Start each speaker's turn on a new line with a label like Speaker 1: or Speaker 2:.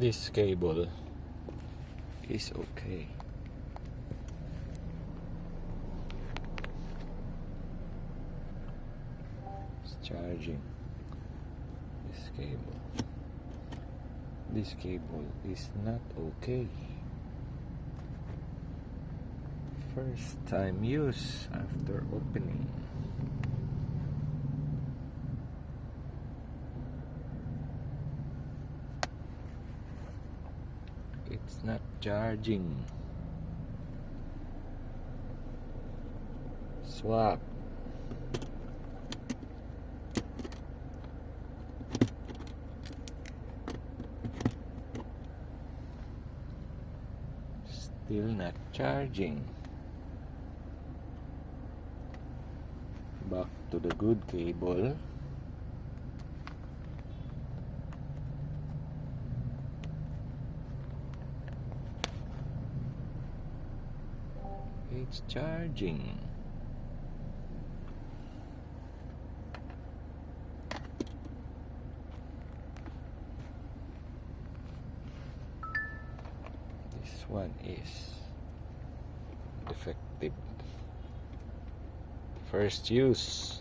Speaker 1: This cable is okay. It's charging. This cable is not okay. First time use after opening. It's not charging. Swap. Still not charging. Back to the good cable. It's charging. This one is defective. First use.